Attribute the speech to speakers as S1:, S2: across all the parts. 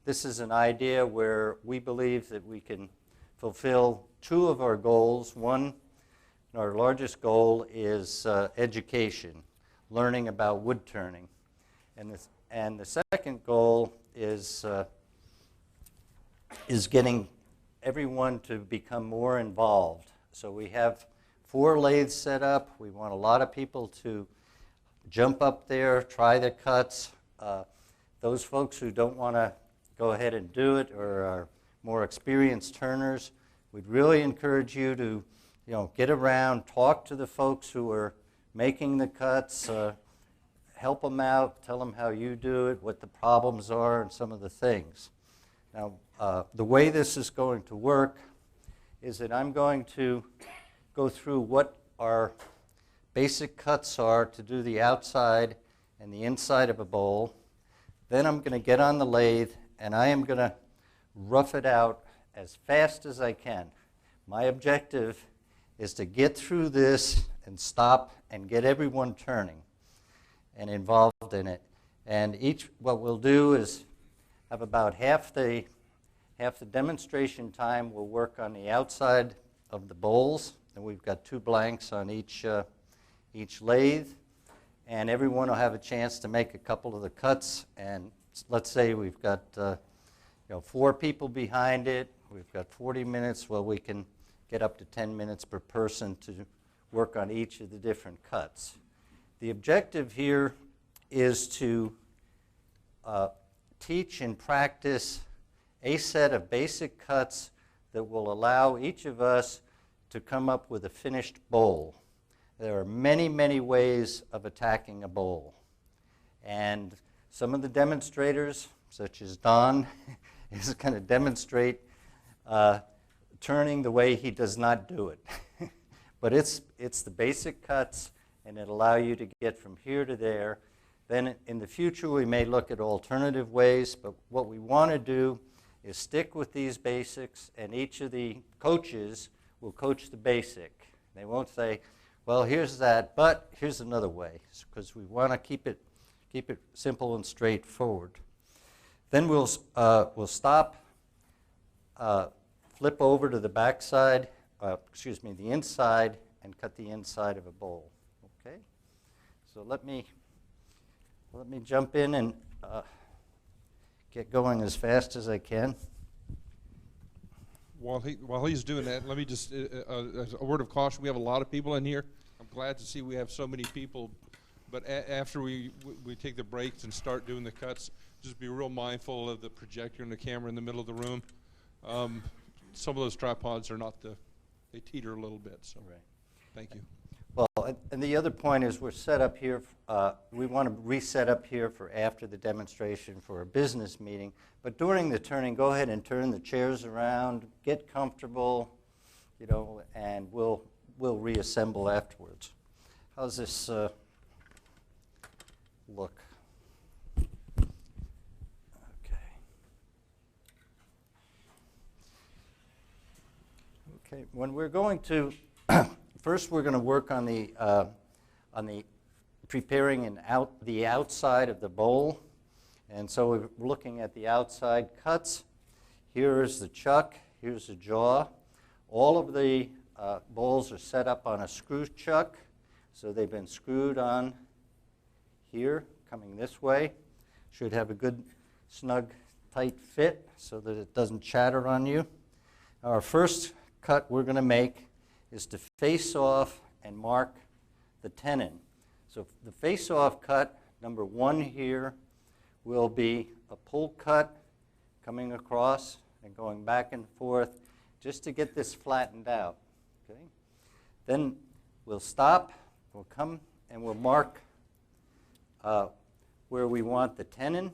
S1: this is an idea where we believe that we can fulfill two of our goals. One, our largest goal is education, learning about wood turning. And the second goal is getting everyone to become more involved. So we have 4 lathes set up. We want a lot of people to jump up there, try the cuts. Those folks who don't want to go ahead and do it or are more experienced turners, we'd really encourage you to get around, talk to the folks who are making the cuts, help them out, tell them how you do it, what the problems are, and some of the things. Now, the way this is going to work is that I'm going to go through what our basic cuts are to do the outside and the inside of a bowl. Then I'm going to get on the lathe, and I am going to rough it out as fast as I can. My objective is to get through this and stop and get everyone turning and involved in it. And what we'll do is have about half the demonstration time we'll work on the outside of the bowls, and we've got 2 blanks on each lathe, and everyone will have a chance to make a couple of the cuts. And let's say we've got 4 people behind it, we've got 40 minutes. Well, we can get up to 10 minutes per person to work on each of the different cuts. The objective here is to teach and practice a set of basic cuts that will allow each of us to come up with a finished bowl. There are many, many ways of attacking a bowl. And some of the demonstrators, such as Don, is going to demonstrate turning the way he does not do it. But it's the basic cuts, and it'll allow you to get from here to there. Then in the future, we may look at alternative ways, but what we want to do is stick with these basics, and each of the coaches will coach the basic. They won't say, well, here's that, but here's another way, because we want to keep it simple and straightforward. Then we'll stop, flip over to the backside, the inside, and cut the inside of a bowl. Okay? So let me jump in and get going as fast as I can.
S2: While he's doing that, let me just, as a word of caution, we have a lot of people in here. I'm glad to see we have so many people, but after we take the breaks and start doing the cuts, just be real mindful of the projector and the camera in the middle of the room. Some of those tripods are they teeter a little bit, so right. Thank you.
S1: Well, and the other point is we're set up here, we want to reset up here for after the demonstration for a business meeting, but during the turning, go ahead and turn the chairs around, get comfortable, and we'll reassemble afterwards. How's this look? Okay, when we're going to first, we're going to work on the preparing the outside of the bowl, and so we're looking at the outside cuts. Here's the chuck. Here's the jaw. All of the bowls are set up on a screw chuck, so they've been screwed on here, coming this way. Should have a good, snug, tight fit so that it doesn't chatter on you. Our first cut we're going to make is to face off and mark the tenon. So the face off cut, number 1 here, will be a pull cut coming across and going back and forth just to get this flattened out. Okay? Then we'll stop, we'll come and we'll mark where we want the tenon,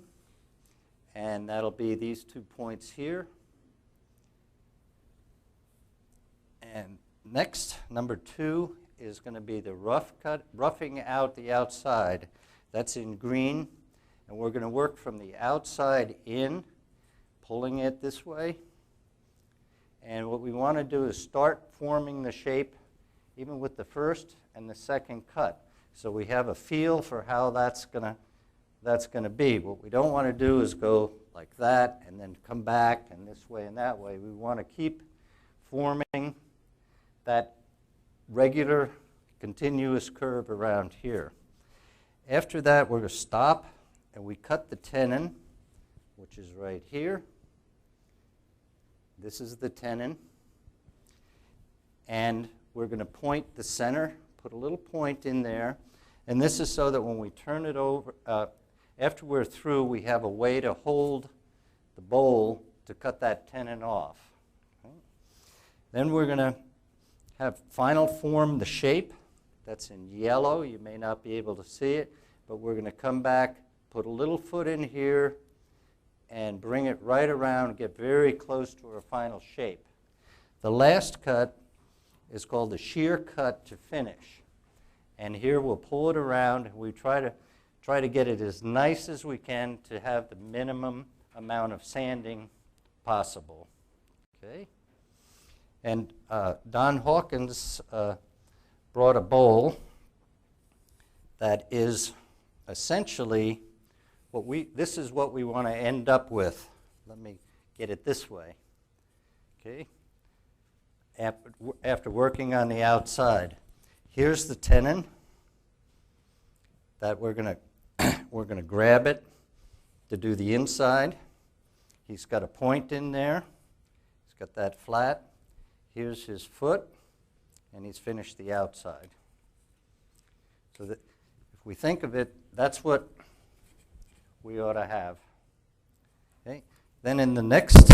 S1: and that'll be these 2 points here. And next, number 2 is going to be the roughing out the outside. That's in green, and we're going to work from the outside in, pulling it this way. And what we want to do is start forming the shape even with the first and the second cut. So we have a feel for how that's going to that's going to be. What we don't want to do is go like that and then come back and this way and that way. We want to keep forming that regular continuous curve around here. After that, we're going to stop and we cut the tenon, which is right here. This is the tenon. And we're going to point the center, put a little point in there. And this is so that when we turn it over, after we're through, we have a way to hold the bowl to cut that tenon off. Okay. Then we're going to have final form the shape. That's in yellow. You may not be able to see it, but we're going to come back, put a little foot in here, and bring it right around, get very close to our final shape. The last cut is called the shear cut to finish. And here we'll pull it around, and we try to get it as nice as we can to have the minimum amount of sanding possible. Okay? And Don Hawkins brought a bowl that is essentially this is what we want to end up with. Let me get it this way. Okay? After working on the outside. Here's the tenon that we're going to grab it to do the inside. He's got a point in there. He's got that flat. Here's his foot, and he's finished the outside. So that if we think of it, that's what we ought to have. Okay? Then in the next,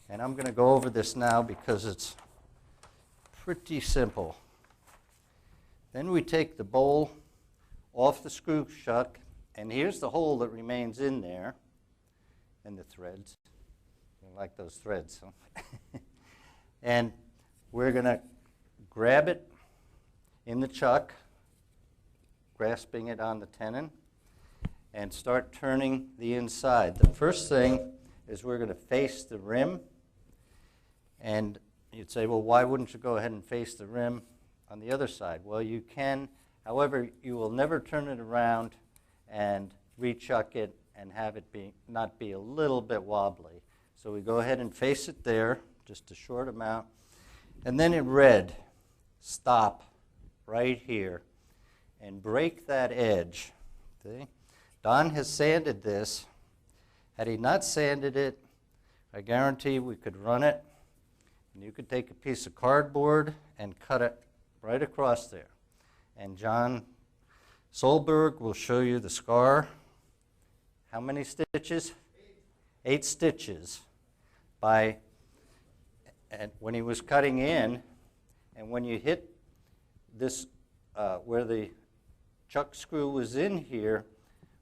S1: and I'm going to go over this now because it's pretty simple. Then we take the bowl off the screw chuck, and here's the hole that remains in there, and the threads. You like those threads, huh? And we're going to grab it in the chuck, grasping it on the tenon, and start turning the inside. The first thing is we're going to face the rim, and you'd say, well, why wouldn't you go ahead and face the rim on the other side? Well, you can. However, you will never turn it around and rechuck it and have it not be a little bit wobbly. So we go ahead and face it there, just a short amount. And then in red, stop right here and break that edge. See? Don has sanded this. Had he not sanded it, I guarantee we could run it. And you could take a piece of cardboard and cut it right across there. And John Solberg will show you the scar. How many stitches? 8 stitches. And when he was cutting in, and when you hit this, where the chuck screw was in here,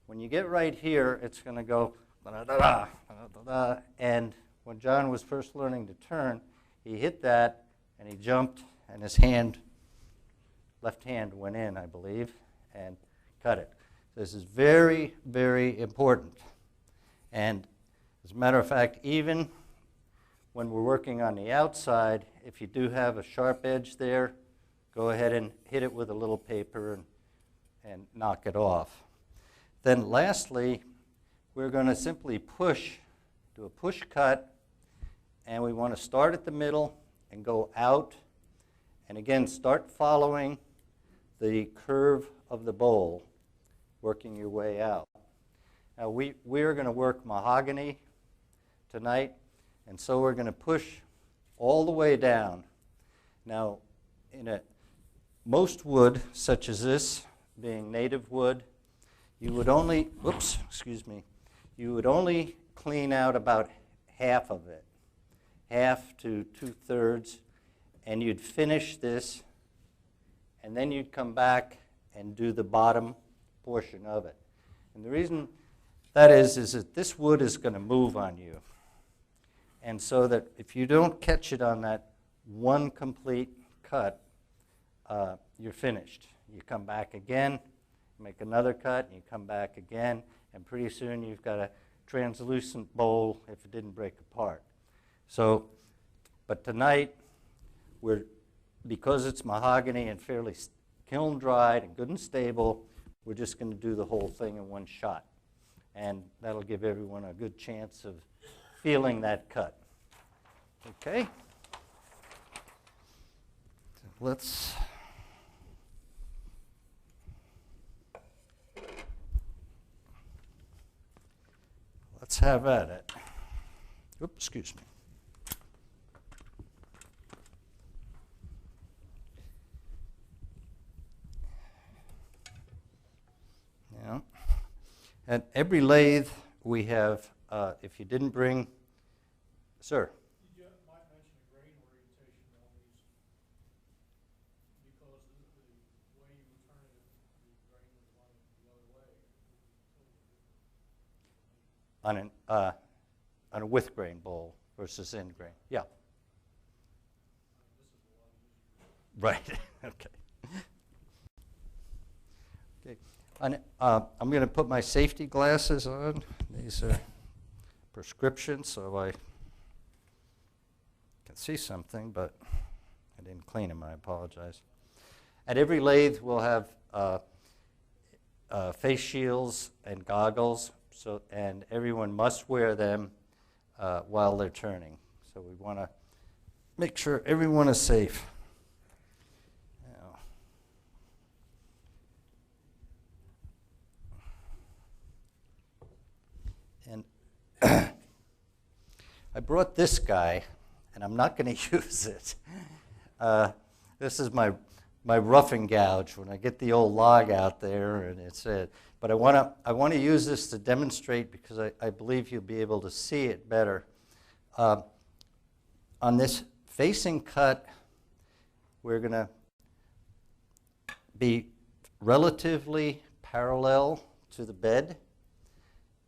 S1: when you get right here, it's going to go da-da-da-da, da-da-da. And when John was first learning to turn, he hit that, and he jumped, and his left hand went in, I believe, and cut it. This is very, very important. And as a matter of fact, even when we're working on the outside, if you do have a sharp edge there, go ahead and hit it with a little paper and knock it off. Then lastly, we're going to simply do a push cut, and we want to start at the middle and go out, and again, start following the curve of the bowl, working your way out. Now we are going to work mahogany tonight, and so we're going to push all the way down. Now, most wood, such as this, being native wood, you would only, you would only clean out about half of it, half to 2/3, and you'd finish this, and then you'd come back and do the bottom portion of it. And the reason that is that this wood is going to move on you. And so that if you don't catch it on that one complete cut, you're finished. You come back again, make another cut, and you come back again, and pretty soon you've got a translucent bowl if it didn't break apart. So, but tonight, because it's mahogany and fairly kiln dried and good and stable, we're just going to do the whole thing in one shot. And that'll give everyone a good chance of feeling that cut. Okay? So let's have at it. Oops, excuse me. Yeah. At every lathe we have, if you didn't bring, sir?
S3: You might mention a grain orientation on these, because the way you would turn it, if the grain was running the other way, it would be totally different.
S1: On a with grain bowl versus in grain. Yeah.
S3: This is a lot easier.
S1: Right. Okay. Okay. I'm going to put my safety glasses on. These are prescription, so I can see something, but I didn't clean them. I apologize. At every lathe, we'll have face shields and goggles, and everyone must wear them while they're turning. So we want to make sure everyone is safe. And I brought this guy, and I'm not going to use it. This is my roughing gouge when I get the old log out there, and it's it. But I want to use this to demonstrate, because I believe you'll be able to see it better. On this facing cut, we're going to be relatively parallel to the bed,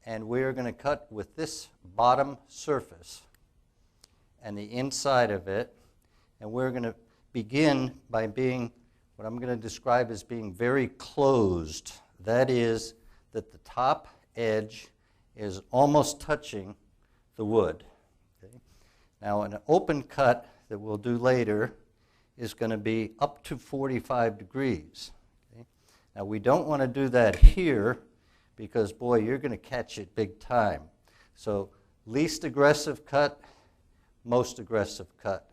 S1: and we're going to cut with this bottom surface and the inside of it, and we're going to begin by being what I'm going to describe as being very closed. That is, that the top edge is almost touching the wood. Okay? Now, an open cut that we'll do later is going to be up to 45 degrees. Okay? Now, we don't want to do that here, because, boy, you're going to catch it big time. So least aggressive cut, most aggressive cut.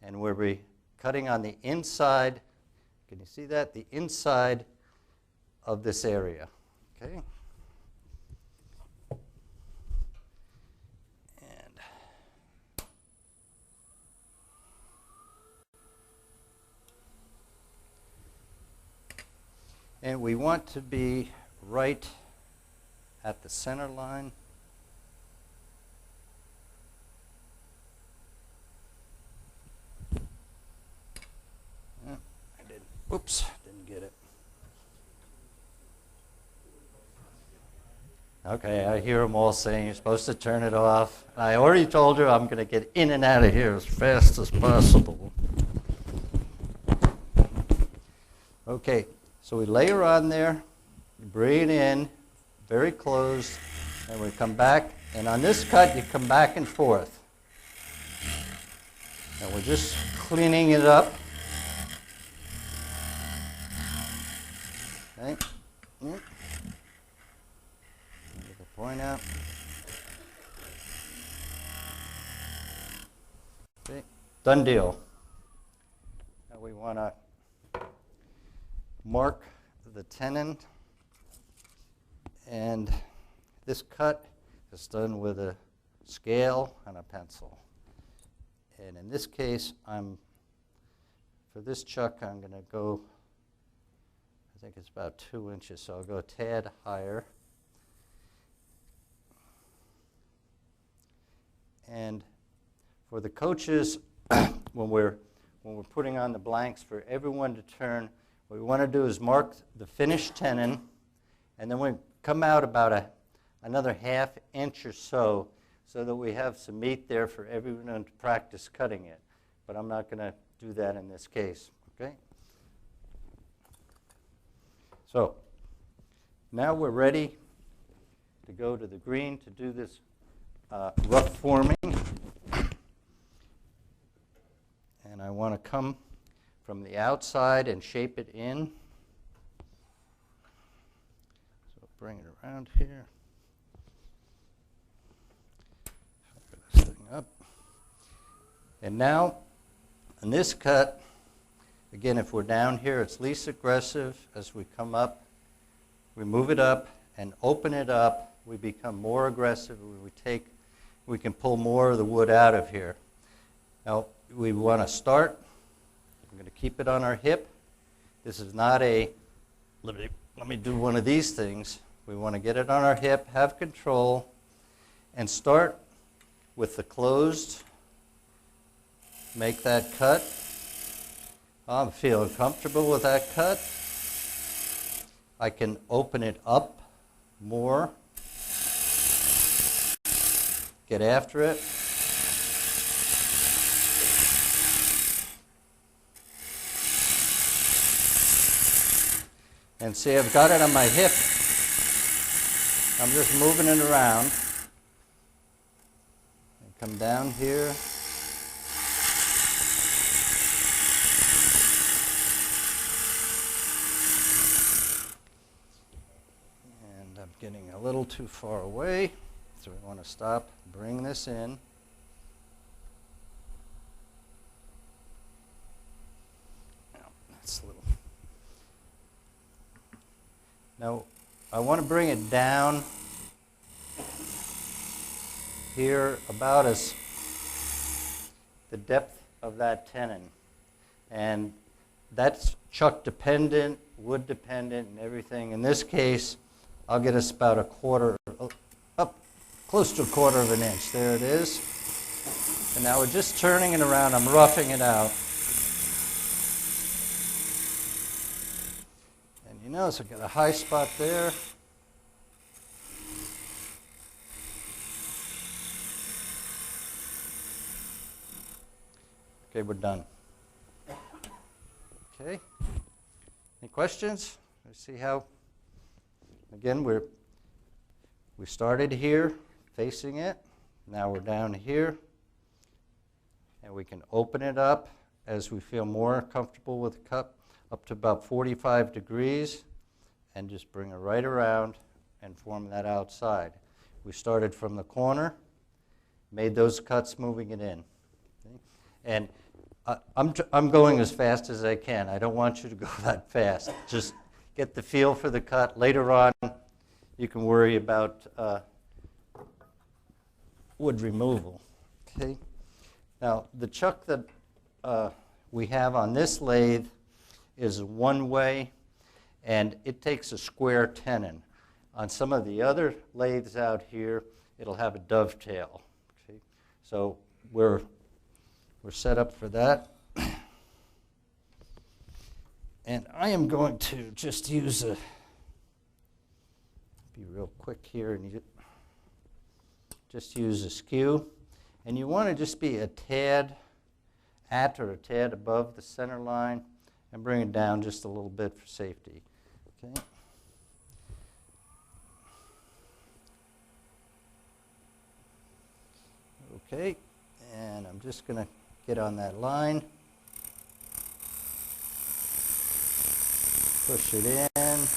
S1: And we'll be cutting on the inside. Can you see that? The inside of this area. Okay? And we want to be right at the center line. Oops, didn't get it. Okay, I hear them all saying you're supposed to turn it off. I already told you I'm going to get in and out of here as fast as possible. Okay, so we layer on there, bring it in, very close, and we come back. And on this cut, you come back and forth. And we're just cleaning it up. Okay. Get the point out. Okay. Done deal. Now we want to mark the tenon, and this cut is done with a scale and a pencil. And in this case, for this chuck, I'm going to go, I think it's about 2 inches, so I'll go a tad higher. And for the coaches, when we're putting on the blanks for everyone to turn, what we want to do is mark the finished tenon, and then we come out about another ½ inch or so that we have some meat there for everyone to practice cutting it. But I'm not going to do that in this case, okay? So now we're ready to go to the green to do this rough forming. And I want to come from the outside and shape it in. bring it around here. Open this thing up. And now, in this cut, again, if we're down here, it's least aggressive. As we come up, we move it up and open it up. We become more aggressive. We can pull more of the wood out of here. Now, we want to start. We're going to keep it on our hip. This is not a, let me do one of these things. We want to get it on our hip, have control, and start with the closed. Make that cut. I'm feeling comfortable with that cut. I can open it up more. Get after it. And see, I've got it on my hip. I'm just moving it around. And come down here. And I'm getting a little too far away, so we want to stop, bring this in. That's a little. Now, I want to bring it down here about as the depth of that tenon. And that's chuck dependent, wood dependent, and everything. In this case, I'll get us about up close to 1/4 of an inch. There it is. And now we're just turning it around. I'm roughing it out. You notice I've got a high spot there. Okay, we're done. Okay. Any questions? Let's see how. Again, we started here, facing it. Now we're down here, and we can open it up as we feel more comfortable with the cup. Up to about 45 degrees, and just bring it right around and form that outside. We started from the corner, made those cuts moving it in. Okay? And I'm going as fast as I can. I don't want you to go that fast. Just get the feel for the cut. Later on, you can worry about wood removal. Okay? Now, the chuck that we have on this lathe is one way, and it takes a square tenon. On some of the other lathes out here, it'll have a dovetail. Okay? So we're set up for that. And I am going to just use be real quick here, and just use a skew. And you want to just be a tad at or a tad above the center line, and bring it down just a little bit for safety. Okay. Okay, and I'm just going to get on that line. Push it in.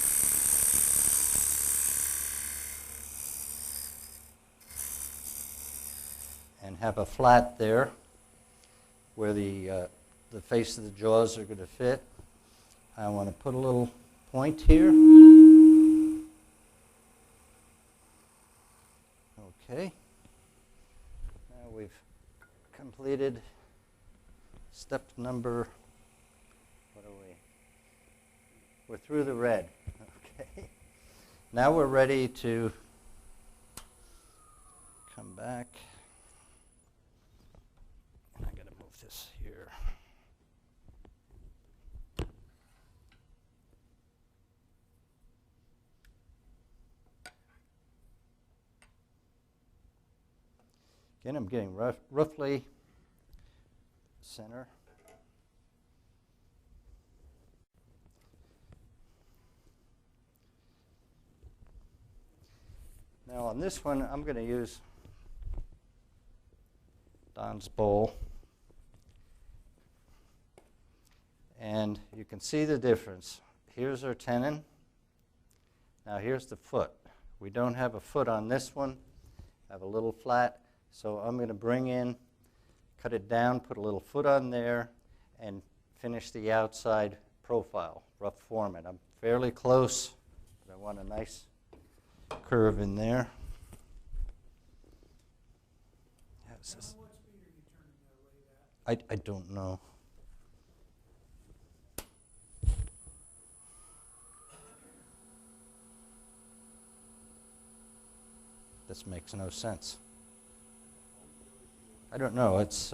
S1: And have a flat there where the face of the jaws are going to fit. I want to put a little point here. Okay. Now we've completed step number, what are we? We're through the red. Okay. Now we're ready to come back. And I got to move this here. Again, I'm getting roughly center. Now on this one, I'm going to use Don's bowl. And you can see the difference. Here's our tenon. Now here's the foot. We don't have a foot on this one. I have a little flat, so I'm going to bring in, cut it down, put a little foot on there, and finish the outside profile, rough form it. I'm fairly close, but I want a nice curve in there. How's this?
S3: What speed are you turning that lathe at?
S1: I don't know. This makes no sense. I don't know. It's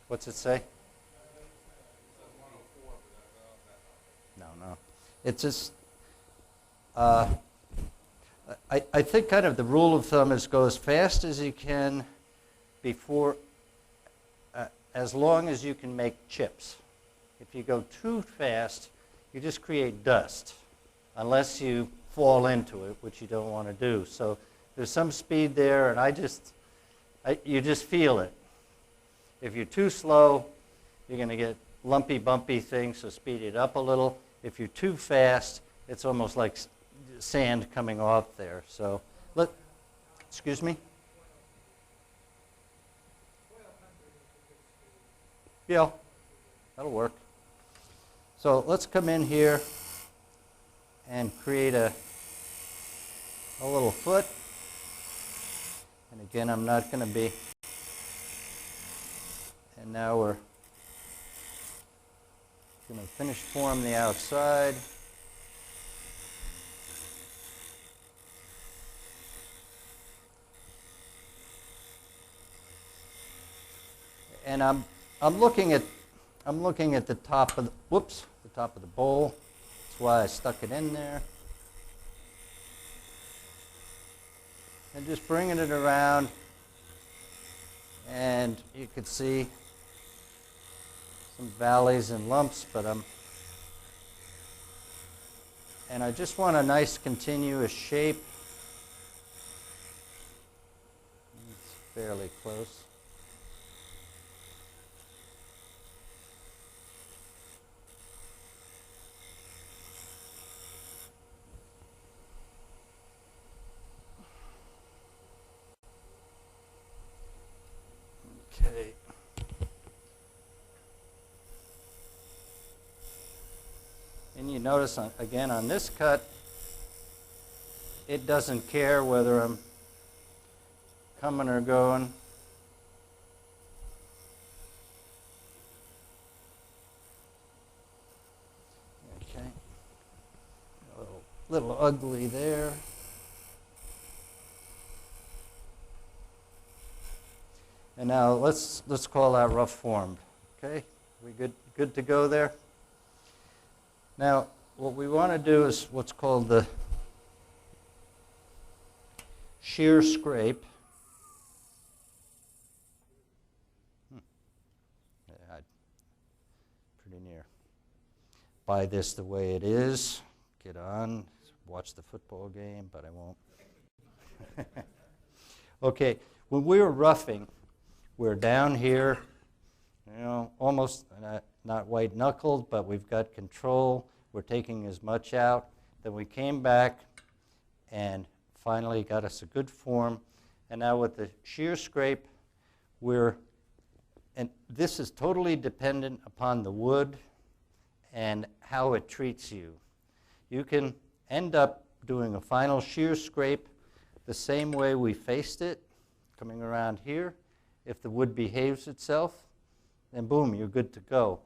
S1: what's it say? No. It's just I think kind of the rule of thumb is go as fast as you can before, as long as you can make chips. If you go too fast, you just create dust, unless you fall into it, which you don't want to do. So there's some speed there, and you just feel it. If you're too slow, you're going to get lumpy, bumpy things, so speed it up a little. If you're too fast, it's almost like sand coming off there. So, excuse me? Yeah, that'll work. So let's come in here and create a little foot. And again, I'm not going to be. And now we're going to finish form the outside. And I'm looking at the top of the top of the bowl. That's why I stuck it in there. And just bringing it around, and you can see some valleys and lumps, but and I just want a nice continuous shape. It's fairly close. Okay. And you notice, again, on this cut, it doesn't care whether I'm coming or going. Okay. A little ugly there. And now let's call that rough formed. Okay, we good to go there? Now what we want to do is what's called the shear scrape. Yeah, pretty near. Buy this the way it is. Get on, watch the football game, but I won't. Okay, when we were roughing, we're down here, almost not white-knuckled, but we've got control. We're taking as much out. Then we came back and finally got us a good form. And now with the shear scrape, and this is totally dependent upon the wood and how it treats you. You can end up doing a final shear scrape the same way we faced it, coming around here. If the wood behaves itself, then boom, you're good to go.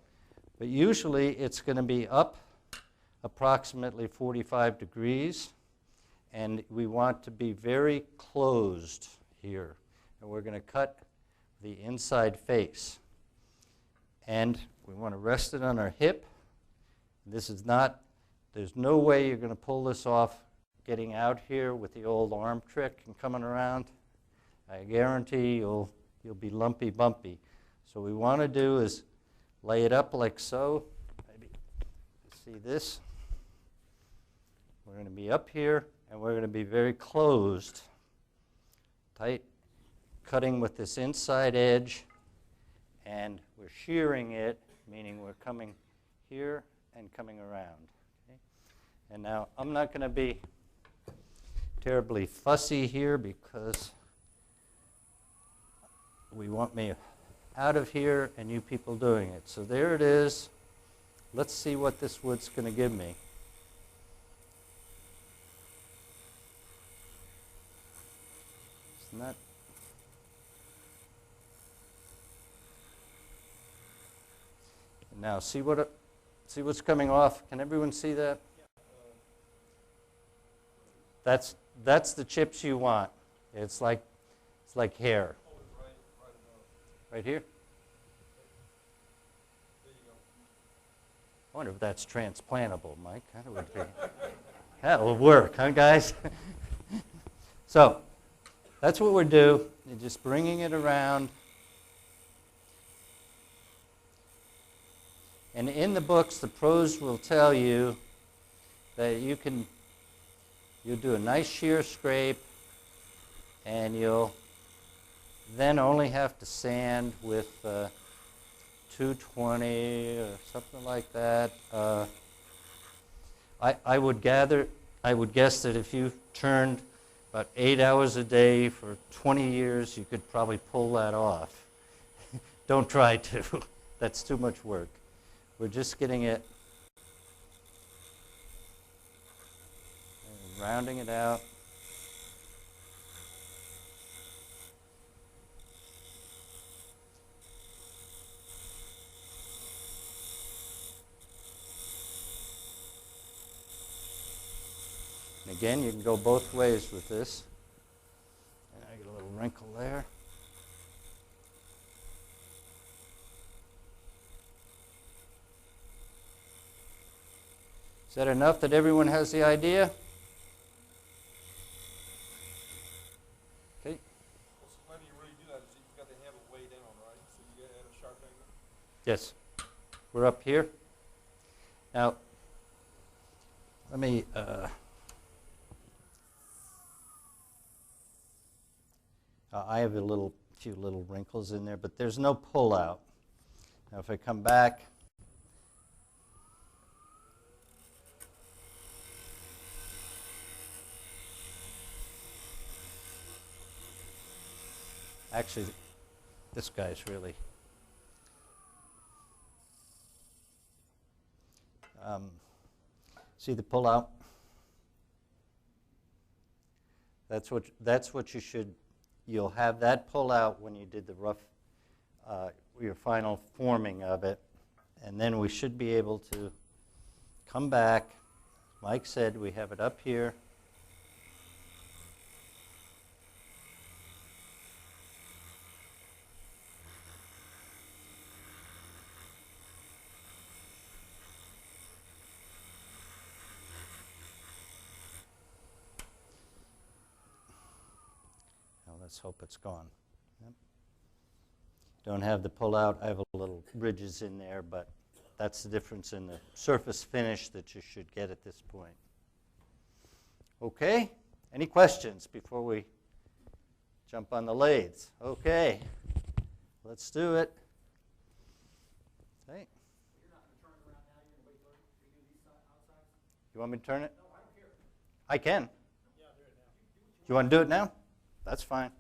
S1: But usually it's going to be up approximately 45 degrees, and we want to be very closed here. And we're going to cut the inside face. And we want to rest it on our hip. There's no way you're going to pull this off getting out here with the old arm trick and coming around. I guarantee you'll be lumpy bumpy. So what we want to do is lay it up like so. Maybe see this. We're going to be up here, and we're going to be very closed, tight, cutting with this inside edge, and we're shearing it, meaning we're coming here and coming around. Okay? And now I'm not going to be terribly fussy here because we want me out of here and you people doing it. So there it is. Let's see what this wood's going to give me. It's not. Now see what's coming off. Can everyone see that? That's the chips you want. It's like hair. Right here? I wonder if that's transplantable, Mike. That will work, huh, guys? So that's what we're doing. You're just bringing it around. And in the books, the pros will tell you that you'll do a nice shear scrape, and you'll then only have to sand with 220 or something like that. I would guess that if you turned about 8 hours a day for 20 years, you could probably pull that off. Don't try to. That's too much work. We're just getting it, and rounding it out. And again, you can go both ways with this. And I get a little wrinkle there. Is that enough that everyone has the idea? Okay.
S2: So how do you really do that? You've got the handle way down, right? So you got to add a sharp angle?
S1: Yes. We're up here. Now, let me... I have a few little wrinkles in there, but there's no pull out. Now, if I come back... Actually, this guy's really... see the pull out? That's what you should... You'll have that pull out when you did the rough, your final forming of it. And then we should be able to come back. Mike said we have it up here. Let's hope it's gone. Yep. Don't have the pull out. I have a little ridges in there, but that's the difference in the surface finish that you should get at this point. Okay, any questions before we jump on the lathes? Okay, let's do it. Okay.
S3: You're not going to turn it around now, you're going to wait till you do these outsides?
S1: You want me to turn it?
S3: No, I don't care.
S1: I can.
S3: Yeah, do it now.
S1: You want to do it now? That's fine.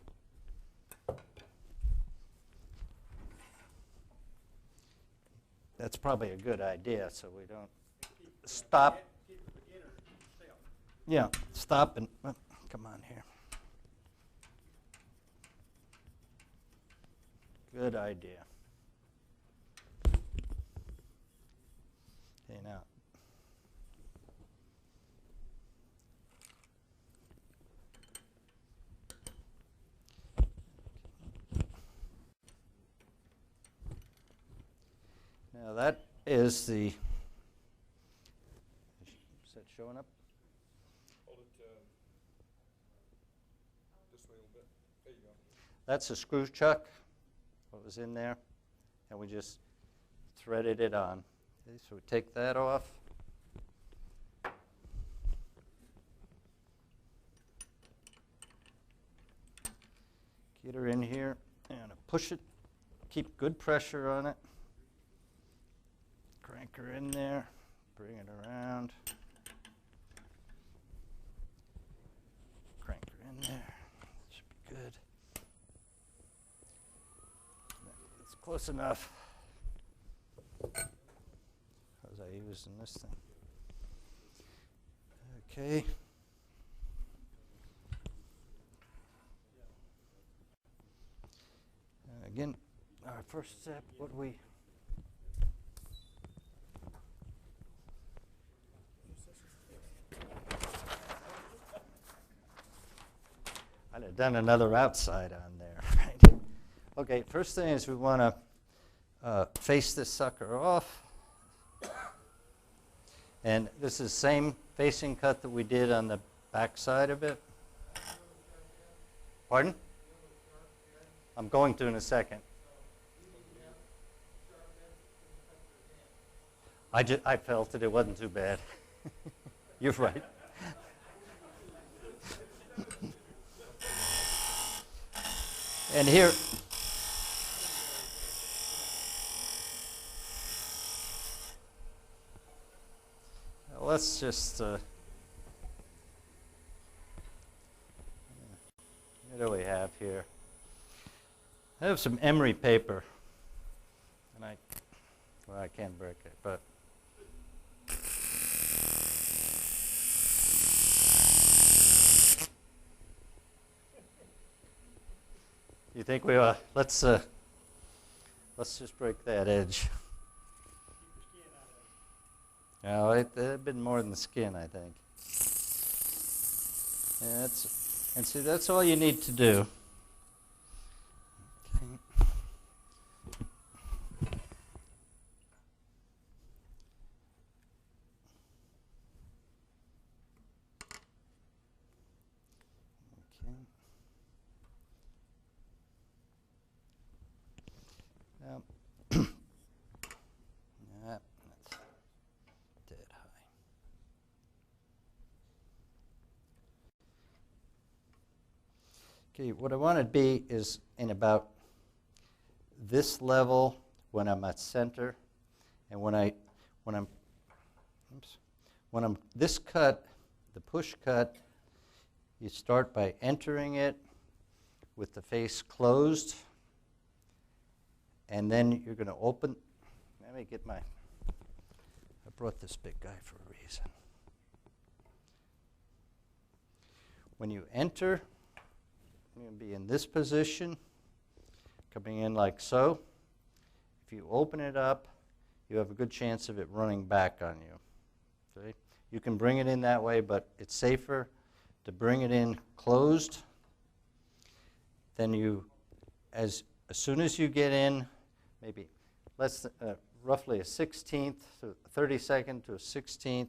S1: That's probably a good idea, so we don't stop.
S3: Keep the beginner still.
S1: Yeah, stop and come on here. Good idea. Okay, now. Now that is the, is that showing up?
S2: Hold it this way a little bit. There you go.
S1: That's a screw chuck, what was in there, and we just threaded it on. Okay, so we take that off. Get her in here and push it, keep good pressure on it. Crank her in there, bring it around. close enough. What was I using this thing? Okay. Again, our first step, what do we... I'd have done another outside on there, right? Okay, first thing is we want to face this sucker off. And this is the same facing cut that we did on the back side of it. Pardon? I'm going to in a second. I felt it. It wasn't too bad. You're right. And here, let's just, what do we have here? I have some emery paper, and I can't break it, but you think we are? Let's just break that edge. No, it'd been more than the skin, I think. And see, that's all you need to do. Okay, what I want to be is in about this level when I'm at center, and when I'm this cut, the push cut, you start by entering it with the face closed, and then you're going to open. Let me get I brought this big guy for a reason. When you enter, you're going to be in this position, coming in like so. If you open it up, you have a good chance of it running back on you. Okay? You can bring it in that way, but it's safer to bring it in closed. Then you, as soon as you get in, maybe roughly a 16th, to 32nd to a 16th,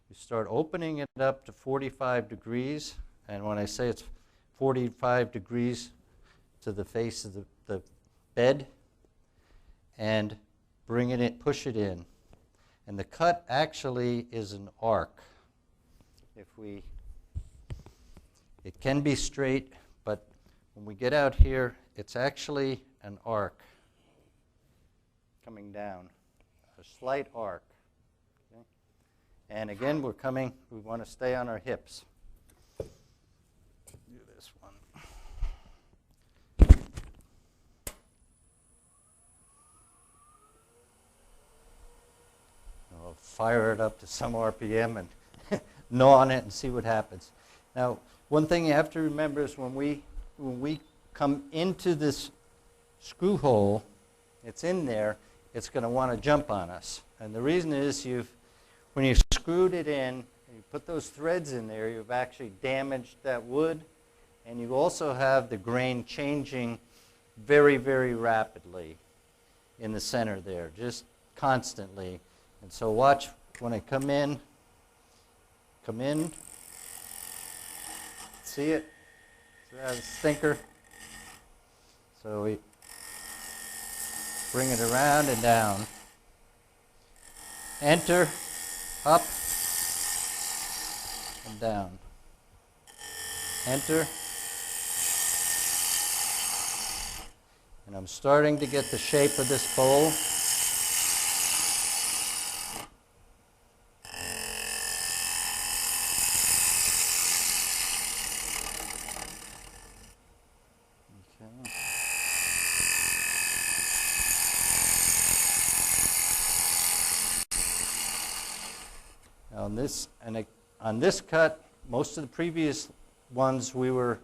S1: you start opening it up to 45 degrees. And when I say it's 45 degrees to the face of the bed, and bring it in, push it in. And the cut actually is an arc. It can be straight, but when we get out here, it's actually an arc coming down, a slight arc. Okay? And again, we want to stay on our hips. This one. I'll fire it up to some RPM and gnaw on it and see what happens. Now, one thing you have to remember is when we come into this screw hole, it's in there, it's going to want to jump on us. And the reason is when you screwed it in and you put those threads in there, you've actually damaged that wood. And you also have the grain changing very, very rapidly in the center there, just constantly. And so watch when I come in, see it? See that stinker? So we bring it around and down. Enter, up, and down. Enter. And I'm starting to get the shape of this bowl. Okay. on this cut, most of the previous ones we were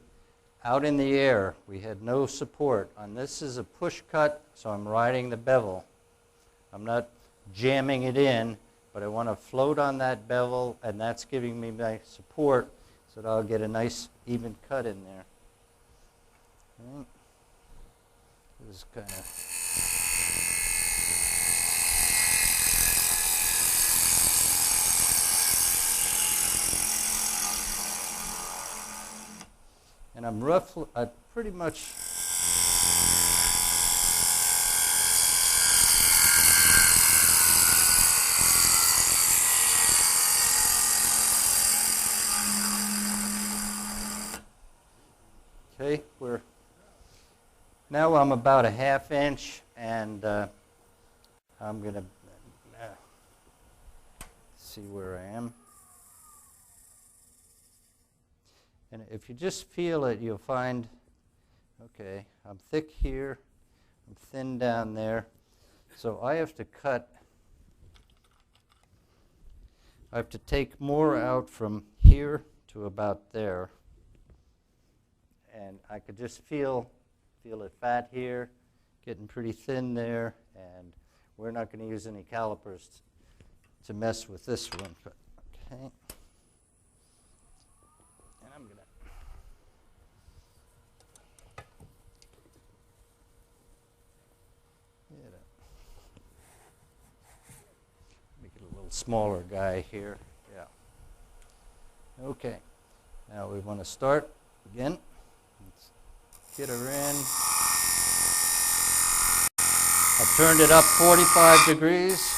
S1: out in the air. We had no support. On this is a push cut, so I'm riding the bevel. I'm not jamming it in, but I want to float on that bevel, and that's giving me my support so that I'll get a nice even cut in there. Okay. This is kind of... And I'm roughly, pretty much... Okay, now I'm about a 1/2 inch, and I'm going to see where I am. And if you just feel it, you'll find, okay, I'm thick here, I'm thin down there, so I have to cut, I have to take more out from here to about there. And I could just feel it fat here, getting pretty thin there, and we're not going to use any calipers to mess with this one. But, okay. And I'm going to make it a little smaller guy here. Yeah. Okay. Now we want to start again. Let's get her in. I've turned it up 45 degrees.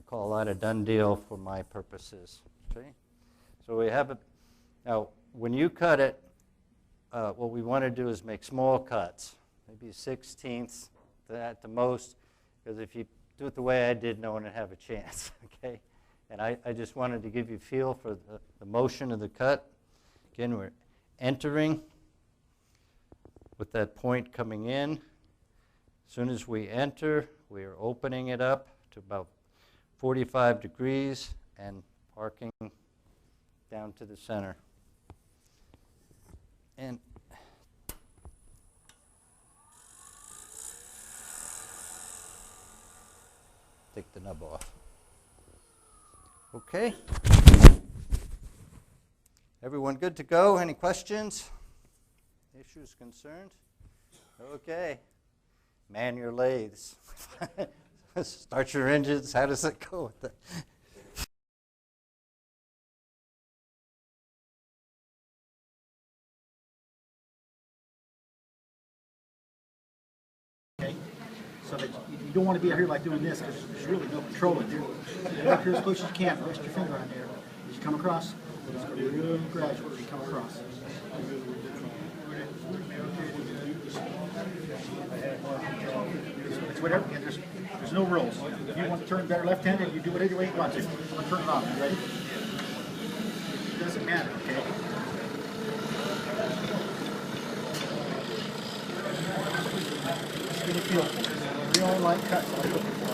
S1: Call that a done deal for my purposes. Okay, so we have it. Now, when you cut it, what we want to do is make small cuts, maybe 1/16 at the most, because if you do it the way I did, no one would have a chance. Okay, and I just wanted to give you a feel for the motion of the cut. Again, we're entering with that point coming in. As soon as we enter, we are opening it up to about 45 degrees and arcing down to the center. And take the nub off. Okay. Everyone good to go? Any questions? Issues, concerns? Okay. Man your lathes. Start your engines. How does it go with that?
S4: Okay, so that you don't want to be out here like doing this because there's really no control in there. Get up here as close as you can. Rest your finger on there. As you come across, it's going to be real gradual as you come across. It's whatever. Yeah, there's no rules. If you want to turn better left-handed, you do it any way you want to. I'm turning it off. You ready? It doesn't matter, okay? Just get a feel. Real light cuts. What I'm looking for.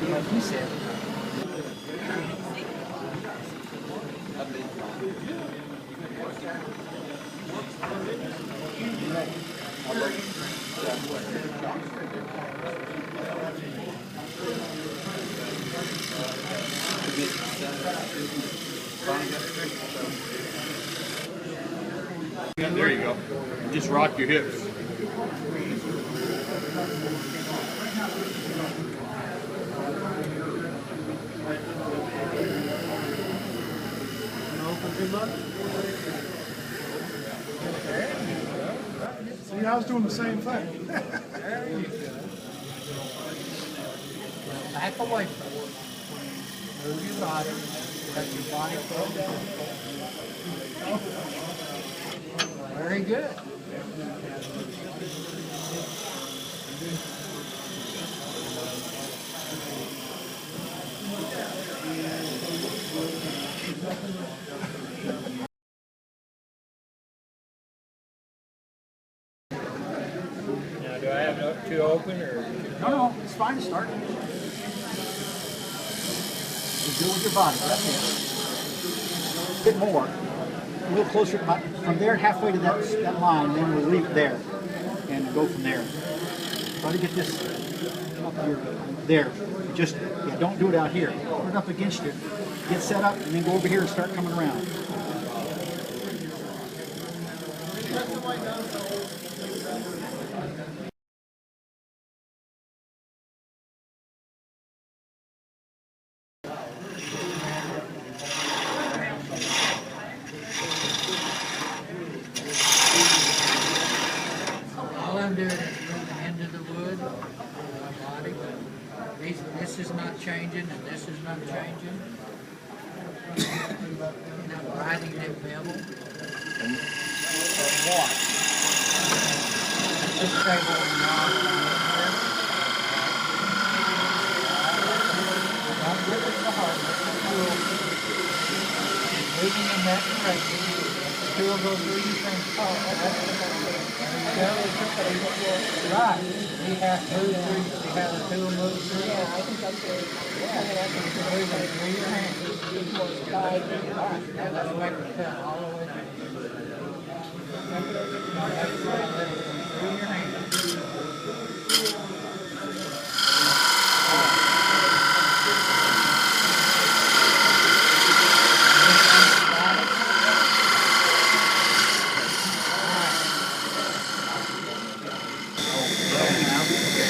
S4: Like he said.
S5: There you go. Just rock your hips.
S4: Good luck.
S3: See, I was doing the same thing.
S4: Back away. Move your body. Let your body flow down. Very good.
S3: Now, do I have to open or?
S4: No, it's fine to start. Just do it with your body. That's it. A bit more. A little closer, from there halfway to that line, and then we'll leave it there and go from there. Try to get this up here, there. Just, yeah, don't do it out here. Put it up against you. Get set up, and then go over here and start coming around.
S6: All I'm doing is moving into the wood with my body. This is not changing and this is not changing. Not riding that bevel.
S4: Watch.
S6: This table is not here. Don't grip it so hard. Let the tool moving in that direction. The tool goes through your fingers. Right. See how it moves through, see how the tool moves through? Yeah, I think that's good. Yeah, it's moving through your hand. Now let's make the cut all the way through. That's right, let it come through your hand.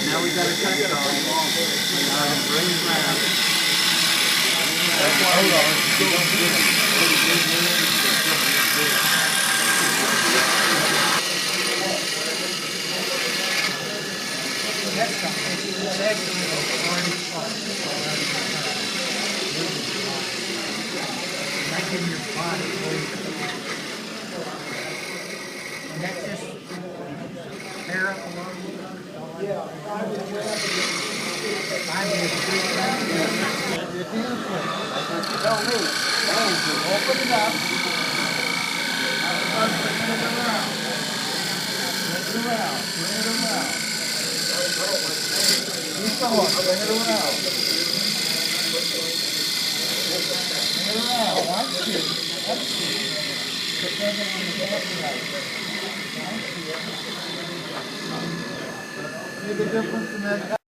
S4: Now we got a cut going. Now I'm going to bring it around.
S6: That's something. That's excellent. Making your body move. And that's just hair up a little bit.
S4: Open it up. Keep going. Bring it around. Bring it around. One, two. That's two. Put that on the back side. One, two. See the difference in that?